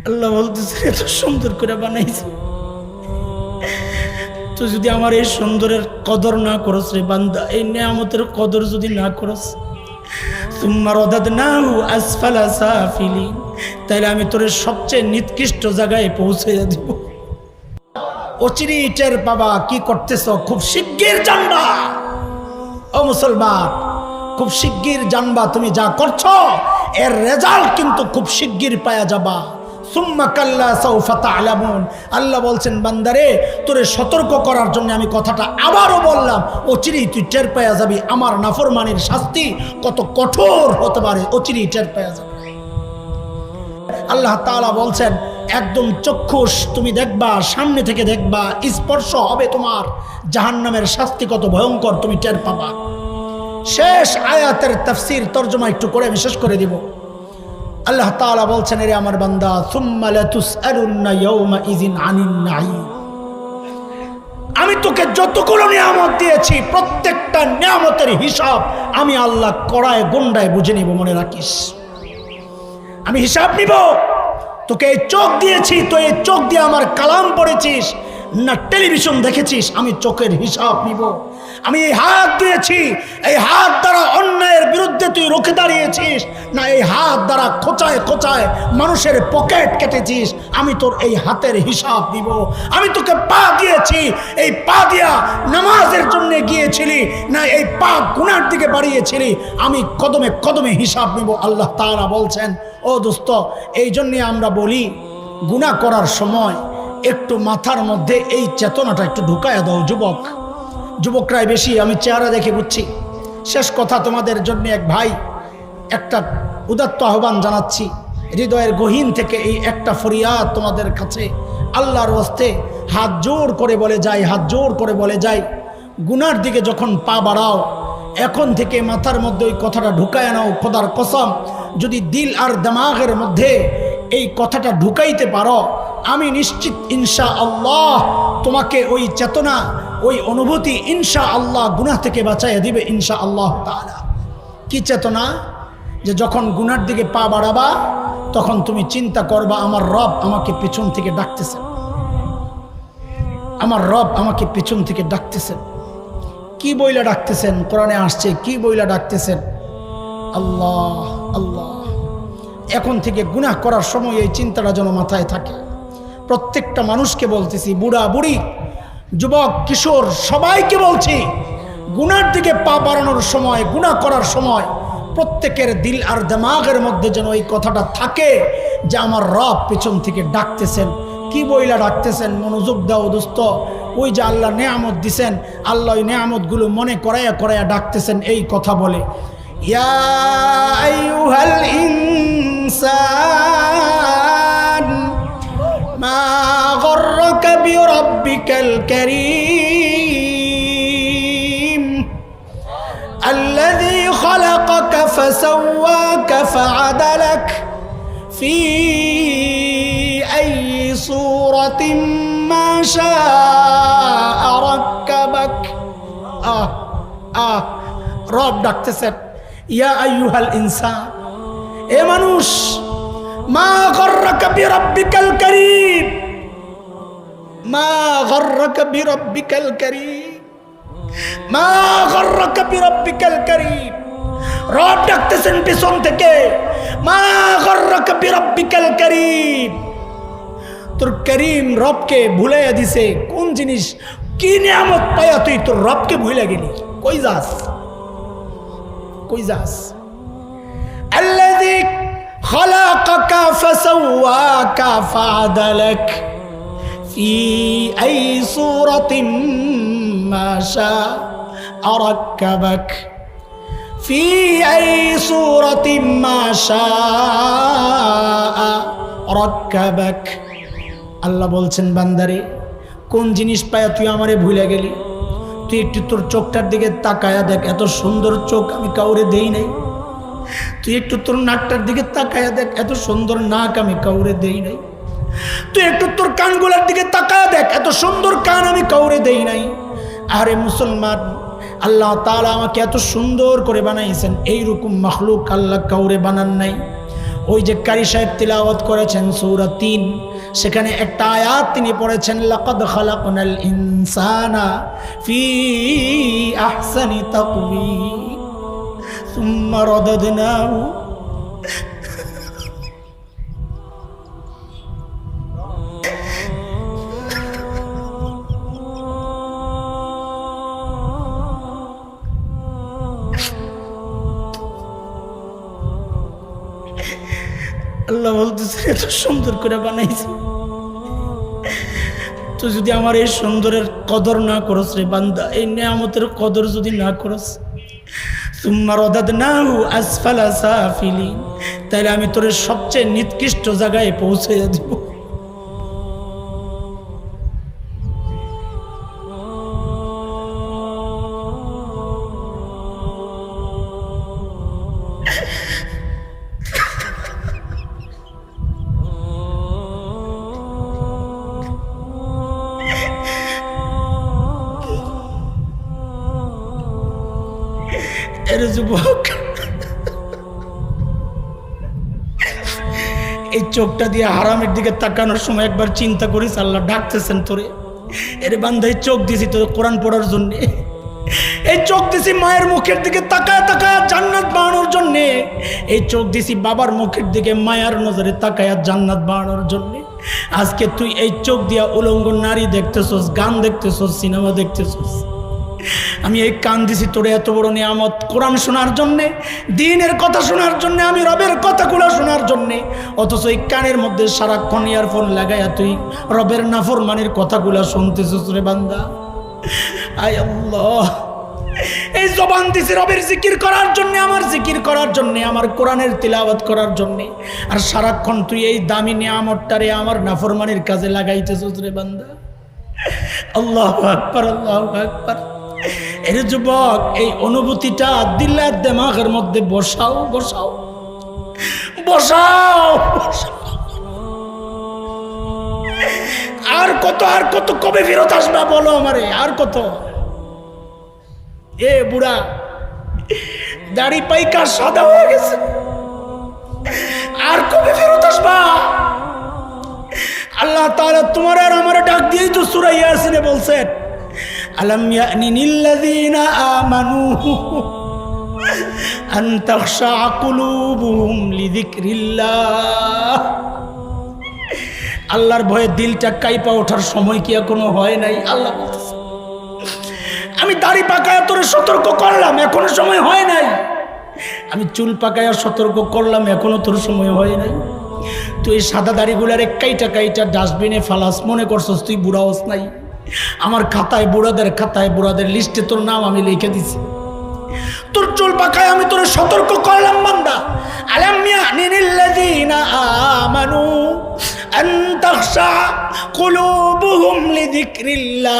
আল্লাহ বলতেছে এত সুন্দর করে বানাইছে, তো যদি আমার এই সুন্দরের কদর না করস রে বান্দা, এই নিয়ামতের কদর যদি না করস, সুম্মা রাদাদনাহু আসফালা সাফিলিন, তাহলে আমি তোর সবচেয়ে নিকৃষ্ট জায়গায় পৌঁছে দিব। অচিরেই টের পাবা কি করতেছ, খুব শিগগির জানবা। ও মুসলমান, খুব শিগগির জানবা তুমি যা করছো এর রেজাল্ট কিন্তু খুব শিগগির পাওয়া যাবা। সুম্মা কাল্লা সাউফা তা'লামুন। আল্লাহ বলছেন বান্দারে, তোরে সতর্ক করার জন্য আমি কথাটা আবারও বললাম, অচিরেই তুই টের পাওয়া যাবি আমার নাফরমানির শাস্তি কত কঠোর হতে পারে, অচিরেই টের পাওয়া যাবে। আল্লাহ তাআলা বলছেন একদম চক্ষুষ তুমি দেখবা, সামনে থেকে দেখবা, স্পর্শ হবে তোমার, জাহান্নামের শাস্তি কত ভয়ঙ্কর তুমি টের পাবা। শেষ আয়াতের তাফসীর তরজমা একটু করে আমি শেষ করে দিব। আল্লাহ তাআলা বলছেন, এরে আমার বান্দা, সুম্মা লাতুসআলুন্না ইয়াওমা ইযিন আনিন নাঈম। আমি তোকে যতগুলো নিয়ামত দিয়েছি প্রত্যেকটা নিয়ামতের হিসাব আমি আল্লাহ কড়ায় গন্ডায় বুঝে নিব, মনে রাখিস। আমি হিসাব নিব। তোকে এই চোখ দিয়েছি, তো এই চোখ দিয়ে আমার কালাম পড়েছিস না টেলিভিশন দেখেছিস, আমি চোখের হিসাব নিব। আমি এই হাত দিয়েছি, এই হাত দ্বারা অন্যায়ের বিরুদ্ধে তুই রুখে দাঁড়িয়েছিস না এই হাত দ্বারা খোঁচায় খোঁচায় মানুষের পকেট কেটেছিস, আমি তোর এই হাতের হিসাব নিব। আমি তোকে পা দিয়েছি, এই পা দিয়া নামাজের জন্য গিয়েছিলি না এই পা গুনার দিকে বাড়িয়েছিলি, আমি কদমে কদমে হিসাব নিব। আল্লাহ তাআলা বলছেন, ও দোস্ত, এই জন্যে আমরা বলি গুনাহ করার সময় একটু মাথার মধ্যে এই চেতনাটা একটু ঢুকায়া দাও। যুবকরাই বেশি, আমি চেহারা দেখে বুঝছি। শেষ কথা তোমাদের জন্য এক ভাই একটা উদাত্ত আহ্বান জানাচ্ছি, হৃদয়ের গহীন থেকে এই একটা ফরিয়াদ তোমাদের কাছে, আল্লাহর হস্তে হাত জোর করে বলে যাই, হাত জোর করে বলে যাই, গুনার দিকে যখন পা বাড়াও এখন থেকে মাথার মধ্যে ওই কথাটা ঢুকায় নাও। খোদার কসম, যদি দিল আর দিমাগের মধ্যে এই কথাটা ঢুকাইতে পারো, আমি নিশ্চিত ইনশাআল্লাহ তোমাকে ওই চেতনা, ওই অনুভূতি ইনশাআল্লাহ গুনাহ থেকে বাঁচাইয়া দিবে ইনশাআল্লাহ তাআলা। কি চেতনা? যে যখন গুনার দিকে পা বাড়াবা তখন তুমি চিন্তা করবা, আমার রব আমাকে পেছন থেকে ডাকতেছেন, আমার রব আমাকে পেছন থেকে ডাকতেছেন। কি বইলা ডাকতেছেন? কোরআনে আসছে কি বইলা ডাকতেছেন? আল্লাহ আল্লাহ। এখন থেকে গুনাহ করার সময় এই চিন্তাটা যেন মাথায় থাকে। প্রত্যেকটা মানুষকে বলতেছি, বুড়া বুড়ি, যুবক কিশোর, সবাইকে বলছি, গুনার দিকে পা বাড়ানোর সময়, গুনাহ করার সময় প্রত্যেকের দিল আর দিমাগের মধ্যে যেন এই কথাটা থাকে যে আমার রব পেছন থেকে ডাকতেছেন। কি বইলা ডাকতেছেন? মনোযোগ দাও দোস্ত। ওই যে আল্লাহ নেয়ামত দিছেন, আল্লাহ ওই নেয়ামতগুলো মনে করাইয়া করাইয়া ডাকতেছেন এই কথা বলে, ইয়া আইয়ুহাল ইনসান মা গররাকা বিরাব্বিকাল কারীম আল্লাযী খালাকাকা ফাসাওয়াকা ফাআদালাক ফি আইয়ি সূরাতিন মা শাআ রাক্কাবাক। রব ডাকতেছেন, ইয়া আইয়ুহাল ইনসান, এ মানুষ, মা গররাকা বিরাব্বিকাল কারীম, মা গররাকা বিরাব্বিকাল কারীম, মা গররাকা বিরাব্বিকাল কারীম। রব ডাকতেছেন পেছন থেকে, মা গররাকা বিরাব্বিকাল কারীম। তোর করিম রবকে ভুলাইয়া দিছে। কোন জিনিস, কি নিয়ামত পাইয়া তুই তোর রবকে ভুলে গেলি? কই যাস, কই যাস? আল্লাযী খালাকাকা ফাসাওয়াকা ফাআদালাক ফি আই সূরাতিন মা শাআ রাক্কাবাক ফি আই সূরাতিন মা শাআ রাক্কাবাক। আল্লাহ বলছেন, বান্দারে, কোন জিনিস পায়া তুই আমারে ভুলে গেলি? তুই একটু তোর চোখটার দিকে তাকায়া দেখ, এত সুন্দর চোখ আমি কাউরে দেই নাই। তুই একটু তোর নাকটার দিকে তাকায়া দেখ, এত সুন্দর নাক আমি কাউরে দেই নাই। তুই একটু তোর কানগুলার দিকে তাকায়া দেখ, এত সুন্দর কান আমি কাউরে দেই নাই। আরে মুসলমান, আল্লাহ তাআলা আমাকে এত সুন্দর করে বানাইছেন, এইরকম মাখলুক আল্লাহ কাউরে বানান নাই। ওই যে কারি সাহেব তিলাওয়াত করেছেন সূরা ৩, সেখানে একটা আয়াত তিনি পড়েছেন, লাকাদ খালাকনাল ইনসানা ফি আহসানি তাকওয়িম সুম্মা রাদাদনাহু। আল্লাহ বলতেছে এত সুন্দর করে বানাইছে, তো যদি আমার এই সুন্দরের কদর না করস রে বান্দা, এই নিয়ামতের কদর যদি না করস, সুম্মা রাদাদনাহু আসফালা সাফিলিন, তাহলে আমি তোর সবচেয়ে নিকৃষ্ট জায়গায় পৌঁছে দিব। যুবক, এই চোখটা দিয়ে হারামের দিকে তাকানোর সময় একবার চিন্তা করিস, আল্লাহ ডাকতেছেন তোরে, এর বান্দা এই চোখ দিছি তোর কোরআন পড়ার জন্য, এই চোখ দিছি মায়ের মুখের দিকে তাকায় তাকায় জান্নাত বানানোর জন্য, এই চোখ দিছি বাবার মুখের দিকে মায়ার নজরে তাকায় জান্নাত বানানোর জন্য। আজকে তুই এই চোখ দিয়া উলঙ্গ নারী দেখতেছস, গান দেখতেছস, সিনেমা দেখতেছস। আমি এই কান দিছি তোরে এত বড় নিয়ামত কোরআন শোনার জন্যে, দ্বীনের কথা শোনার জন্যে, আমি রবের কথাগুলো শোনার জন্যে, অথচ এই কানের মধ্যে সারাক্ষণ ইয়ারফোন লাগাইয়া তুই রবের নাফরমানির কথাগুলো শুনতেছিস রে বান্দা। আয় আল্লাহ, এই জবান দিছি রবের জিকির করার জন্যে, আমার জিকির করার জন্যে, আমার কোরআনের তিলাওয়াত করার জন্যে, আর সারাক্ষণ তুই এই দামি নিয়ামতটারে আমার নাফরমানির কাজে লাগাইতেছিস রে বান্দা। আল্লাহু আকবার, আল্লাহু আকবার। এর যুবক, এই অনুভূতিটা দিলের দিমাগের মধ্যে বসাও বসাও বসাও। আর কত, আর কত, কবে ফেরত আসবা বলো আমারে, আর কত? এ বুড়া, দাড়ি পাইকা সাদা হয়ে গেছে, আর কবে ফেরত আসবা? আল্লাহ তাআলা তোমার আর আমার ডাক দিয়েই তো সূরা ইয়াসিনে বলছেন, আলাম ইয়ানি লিল্লাযীনা আমানু আন তাখশা কুলুবুহুম লিযিকরিল্লাহ। আল্লাহর ভয়ে দিলটা কাইপা ওঠার সময় কি এখনো হয় নাই? আল্লাহ বলতেছে, আমি দাড়ি পাকায়া তোরে সতর্ক করলাম, এখনো সময় হয় নাই। আমি চুল পাকায়া সতর্ক করলাম, এখনো তোর সময় হয় নাই। তুই সাদা দাড়িগুলার কাইটা কাইটা ডাস্টবিনে ফালাস, মনে করছস তুই বুড়া হস নাই। আমার খাতায়, বুড়াদের খাতায়, বুড়াদের লিস্টে তোর নাম আমি লিখে দিছি। তোর চুল পাকায় আমি তোর সতর্ক করলাম বান্দা। আলাম ইয়ানি লিল্লাযীনা আমানু আন তাখশা কুলুবুহুম লিযিকরিল্লাহ।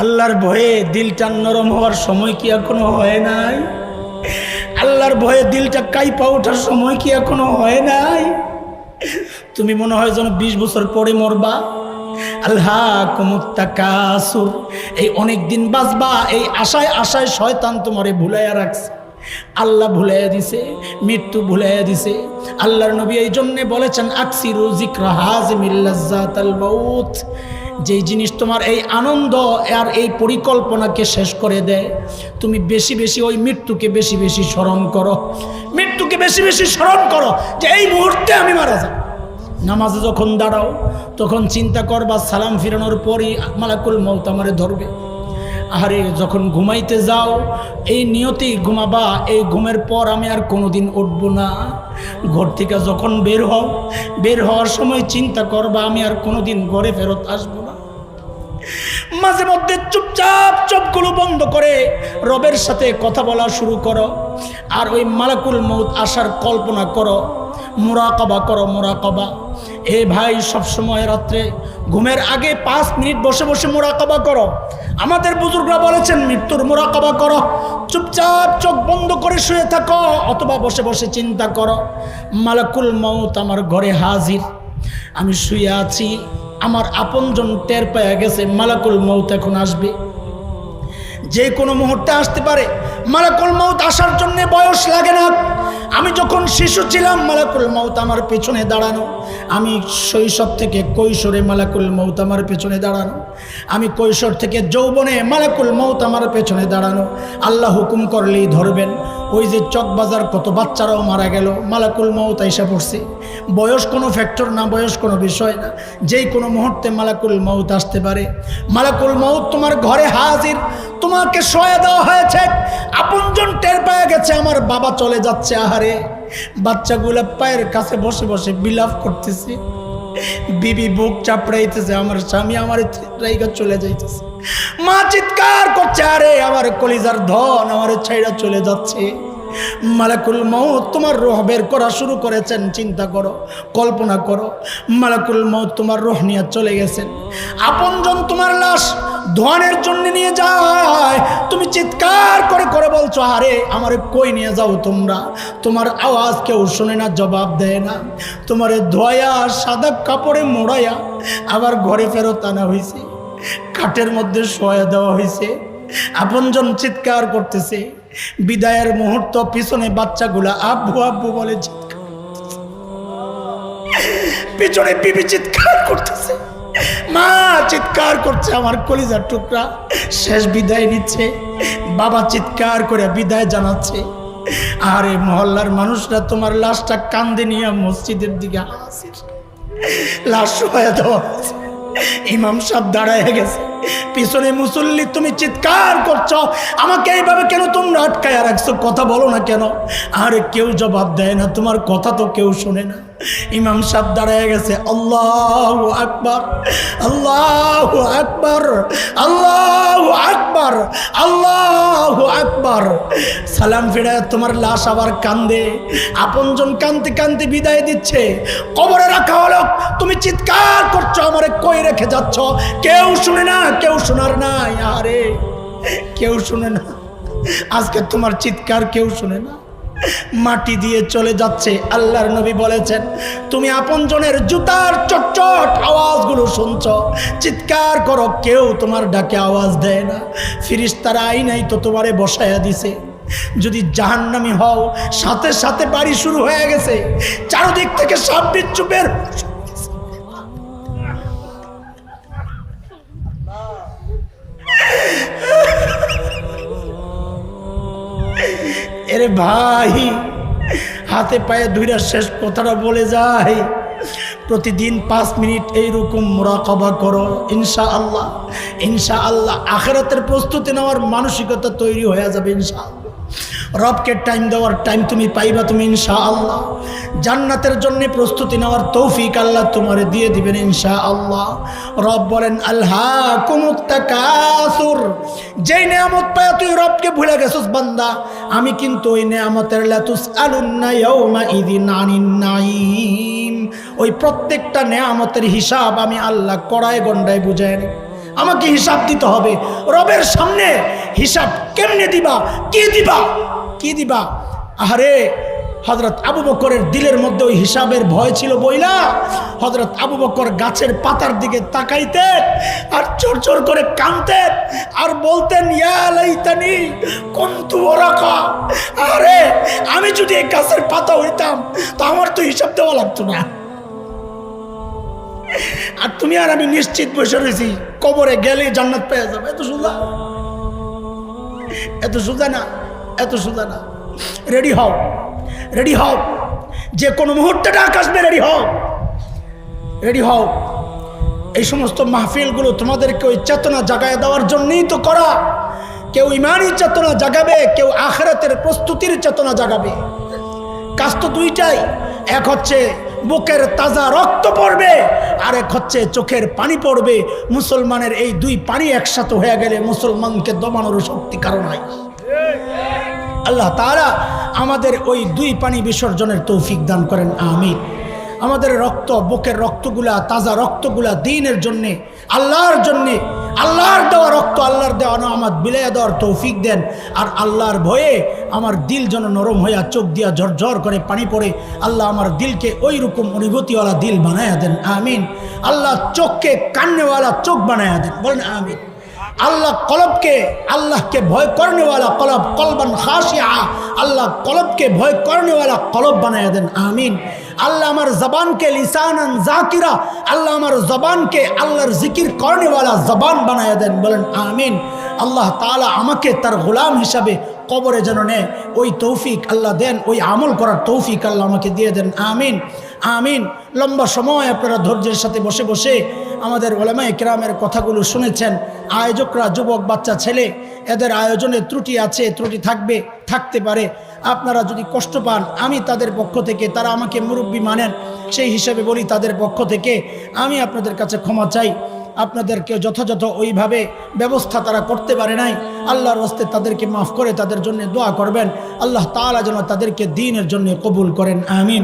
আল্লাহর ভয়ে দিলটা নরম হওয়ার সময় কি এখনো হয় নাই? আল্লাহর ভয়ে দিলটা কাইপা ওঠার সময় কি এখনো হয় নাই? তুমি মনে হয় যেন 20 বছর পরে মরবা। আল্লাহকুমুত তাকাসুর, এই অনেক দিন বাঁচবা এই আশায় আশায় শয়তান তোমারে ভুলাইয়া রাখছে। আল্লাহ ভুলাইয়া দিছে, মৃত্যু ভুলাইয়া দিছে। আল্লাহর নবী এই জন্যে বলেছেন, আকসিরু যিকরা হাযিমিল লাজ্জাতাল মাউত। যেই জিনিস তোমার এই আনন্দ আর এই পরিকল্পনাকে শেষ করে দেয়, তুমি বেশি বেশি ওই মৃত্যুকে বেশি বেশি স্মরণ করো, মৃত্যুকে বেশি বেশি স্মরণ করো যে এই মুহূর্তে আমি মারা যাব। নামাজে যখন দাঁড়াও তখন চিন্তা করবা সালাম ফিরানোর পরই মালাকুল মউত আমারে ধরবে। আরে যখন ঘুমাইতে যাও এই নিয়তেই ঘুমাবা, এই ঘুমের পর আমি আর কোনোদিন উঠব না। ঘর থেকে যখন বের হও, বের হওয়ার সময় চিন্তা করবা আমি আর কোনোদিন ঘরে ফেরত আসবো না। মাঝে মধ্যে চুপচাপ চোখগুলো বন্ধ করে রবের সাথে কথা বলা শুরু করো, আর ওই মালাকুল মউত আসার কল্পনা করো, মুরাকাবা করো, মুরাকাবা। এ ভাই, সবসময় রাত্রে ঘুমের আগে 5 মিনিট বসে বসে মুরাকাবা করো। আমাদের বুজুর্গরা বলেছেন মৃত্যুর মুরাকাবা করো। চুপচাপ চোখ বন্ধ করে শুয়ে থাকো অথবা বসে বসে চিন্তা করো, মালাকুল মউত আমার ঘরে হাজির, আমি শুয়ে আছি, আমার আপনজন টের পেয়ে গেছে মালাকুল মউত এখন আসবে, যে কোনো মুহূর্তে আসতে পারে। মালাকুল মউত আসার জন্য বয়স লাগে না। আমি যখন শিশু ছিলাম মালাকুল মউত আমার পেছনে দাঁড়ানো, আমি শৈশব থেকে কৈশোরে মালাকুল মউত আমার পেছনে দাঁড়ানো, আমি কৈশোর থেকে যৌবনে মালাকুল মউত আমার পেছনে দাঁড়ানো। আল্লাহ হুকুম করলেই ধরবেন। ওই যে চকবাজার কত বাচ্চারাও মারা গেল, মালাকুল মউত আইসা পড়ছে। বয়স কোনো ফ্যাক্টর না, বয়স কোনো বিষয় না, যেই কোনো মুহূর্তে মালাকুল মউত আসতে পারে। মালাকুল মউত তোমার ঘরে হাজির, তোমাকে শোয়া দেওয়া হয়েছে। আপনজন টের পেয়ে গেছে আমার বাবা চলে যাচ্ছে। আহারে, বাচ্চাগুলা পায়ের কাছে বসে বসে বিলাপ করতেছে, বিবি বুক চাপড়াইতেছে, আমার স্বামী আমার রাইগা চলে যাইতেছে। মা চিৎকার করছে, আরে আমার কলিজার ধন আমার ছাইড়া চলে যাচ্ছে। মালাকুল মউত তোমার রূহ বের করা শুরু করেছেন। চিন্তা করো, কল্পনা করো, মালাকুল মউত তোমার রূহ নিয়ে চলে গেছেন। আপনজন তোমার লাশ ধোয়ানোর জন্য নিয়ে যায়, তুমি চিৎকার করে করে বলছো, আরে আমারে কই নিয়ে যাও তোমরা? তোমার আওয়াজ কেউ শোনে না, জবাব দেয় না। তোমারে ধোয়া সাদা কাপড়ে মোড়াইয়া আবার ঘরে ফেরত আনা হয়েছে, কাঠের মধ্যে শোয়া দেওয়া হয়েছে। আপনজন চিৎকার করতেছে। বিদায়ের মুহূর্ত, পিছনে বাচ্চাগুলা আব্বু আব্বু বলে চিৎকার, পিছনে বিবি চিৎকার করতেছে, মা চিৎকার করছে, আমার কলিজার টুকরা শেষ বিদায় নিচ্ছে। বাবা চিৎকার করে বিদায় জানাচ্ছে। আরে মহল্লার মানুষরা তোমার লাশটা কান্দে নিয়ে মসজিদের দিকে হাসির, লাশ হয়ে দেওয়া হয়েছে। ইমাম সাহেব দাঁড়ায় গেছে, পিছনে মুসল্লি, তুমি চিৎকার করছো, আমাকে এইভাবে কেন তোমরা আটকায় রাখছো? কথা বলো না কেন? আরে কেউ জবাব দেয় না, তোমার কথা তো কেউ শোনে না। ইমাম সাহেব দাঁড়ায় গেছে, আল্লাহু আকবার, আল্লাহু আকবার, আল্লাহু আকবার, আল্লাহু আকবার। সালাম ফিরায় তোমার লাশ আবার কান্দে। আপনজন কান্দতে কান্দতে বিদায় দিচ্ছে। কবরে রাখা হলো, তুমি চিৎকার করছো, আমারে কই রেখে যাচ্ছ? কেউ শুনে না, কেউ শোনার নাই। আরে কেউ শুনে না, আজকে তোমার চিৎকার কেউ শুনে না। মাটি দিয়ে চলে যাচ্ছে। আল্লাহর নবী বলেছেন, তুমি আপনজনের জুতার চটচট আওয়াজগুলো শুনছ, চিৎকার করো, কেউ তোমার ডাকে আওয়াজ দেয় না। ফিরিস্তারা আইনাই তো তোমারে বসায়া দিছে। যদি জাহান্নামী হও, সাথে সাথে বাড়ি শুরু হয়ে গেছে, চারদিক থেকে সাপ বিচ্ছু বের। এরে ভাই, হাতে পায়ে ধুইরা শেষ কথাটা বলে যায়, প্রতিদিন 5 মিনিট এইরকম মুরাকাবা করো। ইনশাআল্লাহ, ইনশাআল্লাহ আখিরাতের প্রস্তুতি নেওয়ার মানসিকতা তৈরি হয়ে যাবে। ইনশাআল্লাহ রবকে টাইম দেওয়ার টাইম তুমি পাইবা তুমি ইনশাআল্লাহ। জান্নাতের জন্য প্রস্তুতি নেওয়ার তৌফিক আল্লাহ তোমারে দিয়ে দিবেন ইনশাআল্লাহ। রব বলেন, আলহাকুমুত তাকাসুর, যেই নেয়ামত পায় তুই রবকে ভুলে গেছিস বান্দা, আমি কিন্তু ওই নেয়ামতের লাতুসআলুন্না ইয়াউমা ইযিন আনিন নাঈম, ওই প্রত্যেকটা নেয়ামতের হিসাব আমি আল্লাহ কড়ায় গন্ডায় বুঝাই নেব। আমাকে হিসাব দিতে হবে রবের সামনে। হিসাব কেমনে দিবা? কি দিবা? কি দিবা? আরে হযরত আবু বকরের দিলের মধ্যে ওই হিসাবের ভয় ছিল বইলা হযরত আবু বকর গাছের পাতার দিকে তাকাইতেন আর চরচর করে কাঁদতেন আর বলতেন, ইয়া লাইতানি কুনতু ওরাকা, আরে আমি যদি এই গাছের পাতা হইতাম তো আমার তো হিসাব দেওয়া লাগতো না। আর তুমি আর আমি নিশ্চিত বসে রয়েছি, কবরে গেলে জান্নাত পেয়ে যাবে। এত সোজা, এত সোজা না, এত সোজা না। রেডি হও, রেডি হও, যে কোনো মুহূর্তে ডাক আসবে, রেডি হও, রেডি হও। এই সমস্ত মাহফিলগুলো তোমাদেরকে ওই চেতনা জাগায় দেওয়ার জন্যই তো করা। কেউ ইমানি চেতনা জাগাবে, কেউ আখিরাতের প্রস্তুতির চেতনা জাগাবে। কাজ তো দুইটাই, এক হচ্ছে বুকের তাজা রক্ত পড়বে, আর এক হচ্ছে চোখের পানি পড়বে। মুসলমানের এই দুই পানি একসাথে হয়ে গেলে মুসলমানকে দমানোর শক্তি কারণ হয়। আল্লাহ তাআলা আমাদের ওই দুই পানি বিসর্জনের তৌফিক দান করেন, আমিন। আমাদের রক্ত, বুকের রক্তগুলা, তাজা রক্তগুলা দ্বীনের জন্যে, আল্লাহর জন্যে, আল্লাহর দেওয়া রক্ত, আল্লাহর দেওয়া নামাত বিলাইয়া দেওয়ার তৌফিক দেন। আর আল্লাহর ভয়ে আমার দিল যেন নরম হইয়া চোখ দিয়া ঝরঝর করে পানি পড়ে, আল্লাহ আমার দিলকে ওই রকম অনুভূতিওয়ালা দিল বানায়া দেন, আমিন। আল্লাহ চোখকে কান্নেওয়ালা চোখ বানায়া দেন, বলেন আমিন। আল্লাহ কলবকে, আল্লাহকে ভয় করনেওয়ালা কলব, কলবান খাশিয়া, আল্লাহ কলবকে ভয় করনেওয়ালা কলব বানায়া দেন, আমিন। আল্লাহ আমার জবানকে লিসানান জাকিরা, আল্লাহ আমার জবানকে আল্লাহর জিকির করনেওয়ালা জবান বানায়া দেন, বলেন আমিন। আল্লাহ তাআলা আমাকে তার গোলাম হিসাবে কবরে যেন নেয়, ওই তৌফিক আল্লাহ দেন, ওই আমল করার তৌফিক আল্লাহ আমাকে দিয়ে দেন, আমিন আমিন। লম্বা সময় আপনারা ধৈর্যের সাথে বসে বসে আমাদের উলামায়ে কেরামের কথাগুলো শুনেছেন। আয়োজকরা যুবক বাচ্চা ছেলে, এদের আয়োজনে ত্রুটি আছে, ত্রুটি থাকবে, থাকতে পারে। আপনারা যদি কষ্ট পান, আমি তাদের পক্ষ থেকে, তারা আমাকে মুরব্বি মানেন, সেই হিসাবে বলি তাদের পক্ষ থেকে আমি আপনাদের কাছে ক্ষমা চাই। আপনাদেরকে যথাযথ ওইভাবে ব্যবস্থা তারা করতে পারে নাই, আল্লাহর হস্তে তাদেরকে মাফ করে তাদের জন্য দোয়া করবেন, আল্লাহ তাআলা যেন তাদেরকে দ্বীনের জন্য কবুল করেন, আমিন।